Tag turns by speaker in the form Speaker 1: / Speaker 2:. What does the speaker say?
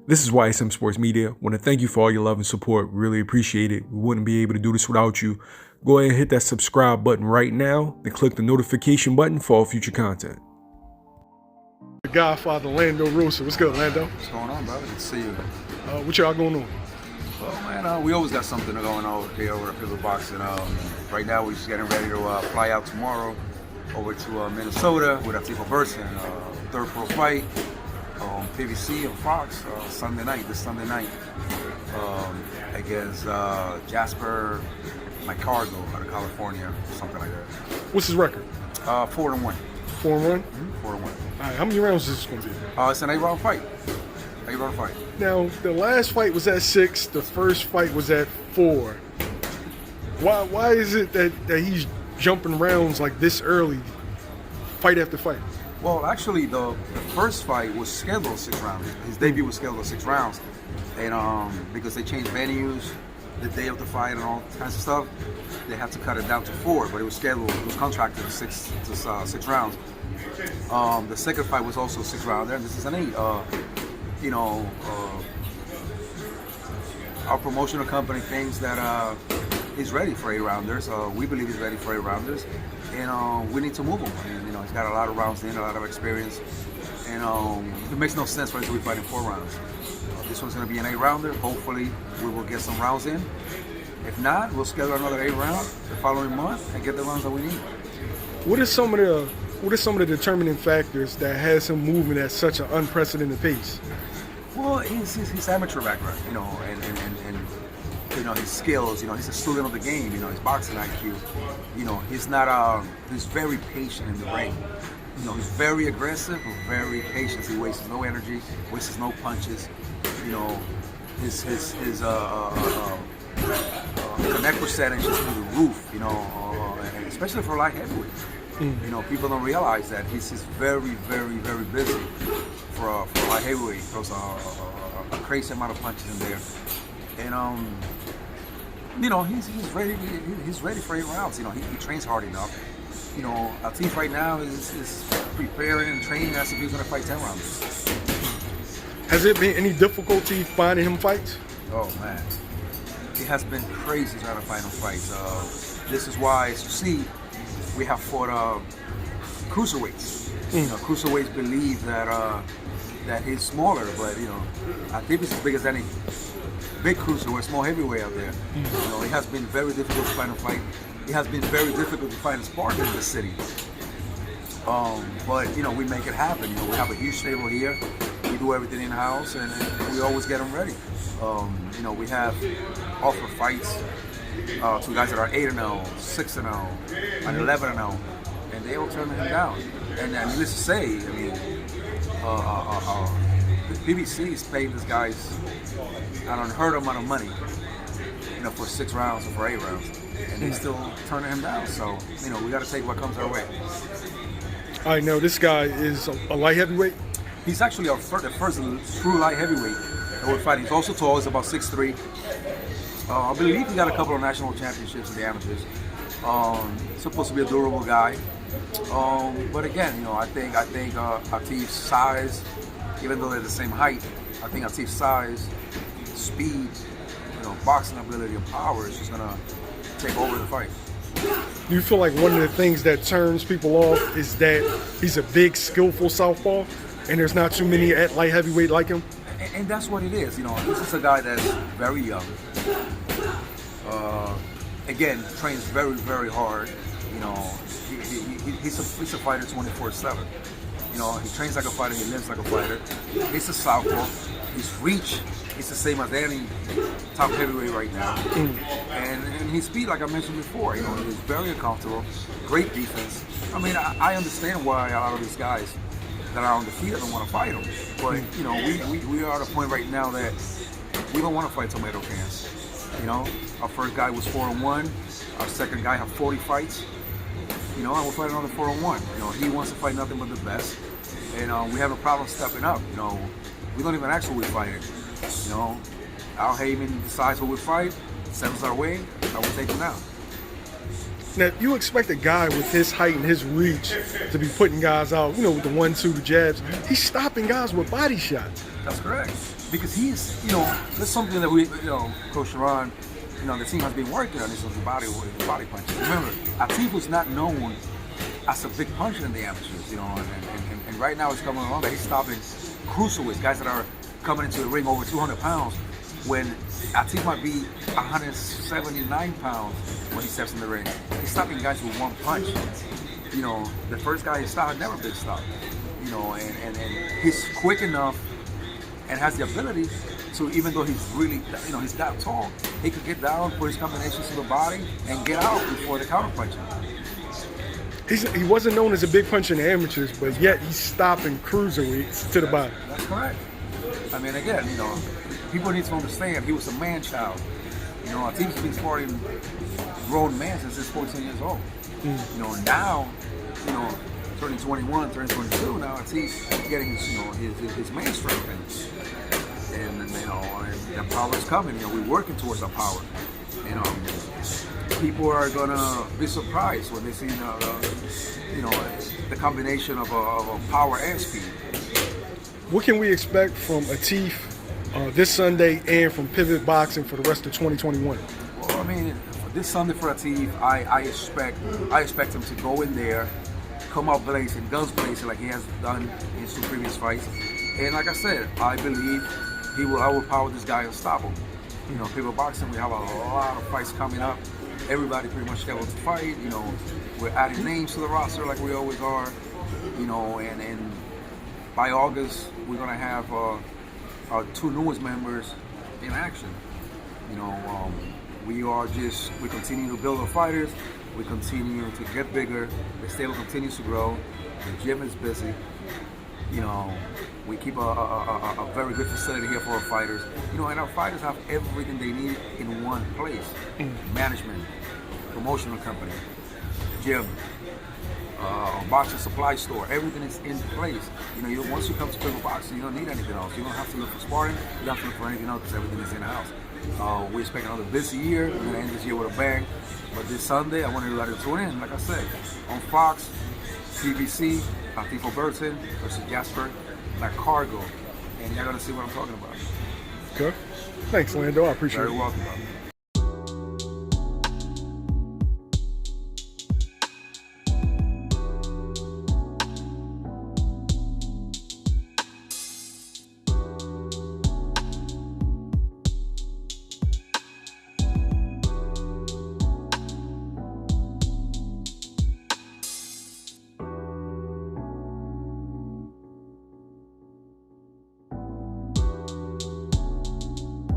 Speaker 1: This is YSM Sports Media. Want to thank you for all your love and support. Really appreciate it. We wouldn't be able to do this without you. Go ahead and hit that subscribe button right now, then click the notification button for all future content.
Speaker 2: The Godfather, Lando Rosa. What's good, Lando?
Speaker 3: What's going on, brother? Good to see you.
Speaker 2: What y'all going on?
Speaker 3: Well, man, we always got something going on over here over at Pivot Boxing. Right now, we're just getting ready to fly out tomorrow over to Minnesota with Atif Oberlton, third pro fight on PVC on Fox this Sunday night, against Jasper Ricardo out of California, something like that.
Speaker 2: What's his record?
Speaker 3: 4-1.
Speaker 2: 4-1?
Speaker 3: 4-1.
Speaker 2: All right, how many rounds is this going to be?
Speaker 3: It's an 8-round fight. 8-round fight.
Speaker 2: Now, the last fight was at 6. The first fight was at 4. Why is it that he's jumping rounds like this early, fight after fight?
Speaker 3: Well, actually, the first fight was scheduled 6 rounds. His debut was scheduled 6 rounds, and because they changed venues the day of the fight and all kinds of stuff, they had to cut it down to 4. But it was scheduled, it was contracted to six rounds. The second fight was also 6 rounds. There, this is an 8. Our promotional company thinks that he's ready for 8-rounders. We believe he's ready for 8-rounders, and we need to move him. And, he's got a lot of rounds in, a lot of experience, and it makes no sense for him to be fighting 4 rounds. This one's going to be an 8-rounder. Hopefully, we will get some rounds in. If not, we'll schedule another 8-round the following month and get the rounds that we need.
Speaker 2: What are some of the determining factors that has him moving at such an unprecedented pace?
Speaker 3: Well, his amateur background, and his skills. He's a student of the game. His boxing IQ. He's not. He's very patient in the ring. He's very aggressive, but very patient. He wastes no energy, wastes no punches. His connect percentage is through the roof. And especially for light heavyweight. People don't realize that he's very, very, very busy for light heavyweight. Throws a crazy amount of punches in there, and he's ready. He's ready for 8 rounds. He trains hard enough. Atif right now is preparing and training as if he's going to fight 10 rounds.
Speaker 2: Has there been any difficulty finding him fights?
Speaker 3: Oh man, it has been crazy trying to find him fights. This is why, as you see, we have fought cruiserweights. Cruiserweights believe that he's smaller, but Atif is as big as any big cruiserweight, small heavyweight out there. It has been very difficult to find a fight. It has been very difficult to find a partner in the city. But we make it happen. We have a huge stable here. We do everything in house, and we always get them ready. We have offer fights to guys that are 8-0, 6-0, and 11-0, and they all turn him down. And needless to say, PBC is paying these guys an unheard amount of money, for 6 rounds or for 8 rounds, and they still turning him down. So, we got to take what comes our way.
Speaker 2: I know this guy is a light heavyweight.
Speaker 3: He's actually the first true light heavyweight that we're fighting. He's also tall. He's about 6'3". I believe he got a couple of national championships in the amateurs. Supposed to be a durable guy. But again, I think Atif's size, even though they're the same height, I think Atif's size, speed, boxing ability and power is just gonna take over the fight.
Speaker 2: Do you feel like one of the things that turns people off is that he's a big, skillful southpaw, and there's not too many at light heavyweight like him?
Speaker 3: And that's what it is. This is a guy that's very young. Again, trains very, very hard. He's a fighter 24/7. He trains like a fighter. He lives like a fighter. He's a southpaw. His reach is the same as any top heavyweight right now. And his speed, like I mentioned before, he's very uncomfortable. Great defense. I understand why a lot of these guys that are undefeated don't want to fight him. But we are at a point right now that we don't want to fight tomato cans. Our first guy was 4-1. Our second guy had 40 fights. And we'll fight another 4-1. He wants to fight nothing but the best. And we have a problem stepping up. We don't even ask who we're fighting. Al Heyman decides who we fight, sends our way, and we'll take him out.
Speaker 2: Now, you expect a guy with his height and his reach to be putting guys out, with the 1-2, the jabs. He's stopping guys with body shots.
Speaker 3: That's correct. because he's, you know, that's something that we, you know, Coach Sharon, you know, the team has been working on this with the body punches. Remember, Atif was not known as a big puncher in the amateurs, you know, and right now it's coming along that he's stopping cruiserweights, guys that are coming into the ring over 200 pounds, when Atif might be 179 pounds when he steps in the ring. He's stopping guys with one punch. You know, the first guy he stopped never been stopped. You know, and he's quick enough and has the ability to, even though he's really, you know, he's that tall, he could get down, put his combinations to the body, and get out before the counter punching.
Speaker 2: He wasn't known as a big puncher in the amateurs, but yet he's stopping cruiserweights to the body.
Speaker 3: That's correct. I mean, again, you know, people need to understand he was a man-child. You know, Atif's been sporting grown man since he's 14 years old. You know, now, you know, turning 21, turning 22, now Atif's getting his, you know, his man strength. And you know, and the power is coming. You know, we're working towards our power. You know, people are gonna be surprised when they see, you know, the combination of a power and speed.
Speaker 2: What can we expect from Atif this Sunday and from Pivot Boxing for the rest of 2021?
Speaker 3: Well, I mean, this Sunday for Atif, I expect him to go in there, come out blazing, guns blazing like he has done in his 2 previous fights. And like I said, I believe I will power this guy unstoppable. You know, Pivot Boxing, we have a lot of fights coming up. Everybody pretty much scheduled to fight. You know, we're adding names to the roster like we always are. You know, and by August, we're gonna have our 2 newest members in action. You know, we continue to build our fighters. We continue to get bigger. The stable continues to grow. The gym is busy. You know, we keep a very good facility here for our fighters. You know, and our fighters have everything they need in one place. Management, promotional company, gym, boxing supply store, everything is in place. You know, once you come to Pivot Boxing, you don't need anything else. You don't have to look for sparring, you don't have to look for anything else because everything is in-house. We expect another busy year. We're gonna end this year with a bang. But this Sunday, I want everybody to tune in, like I said, on Fox, PBC, Atif Oberlton versus Jasper Cargo. And you're gonna see what I'm talking about.
Speaker 2: Okay. Thanks, Lando. I appreciate it.
Speaker 3: Very welcome, brother.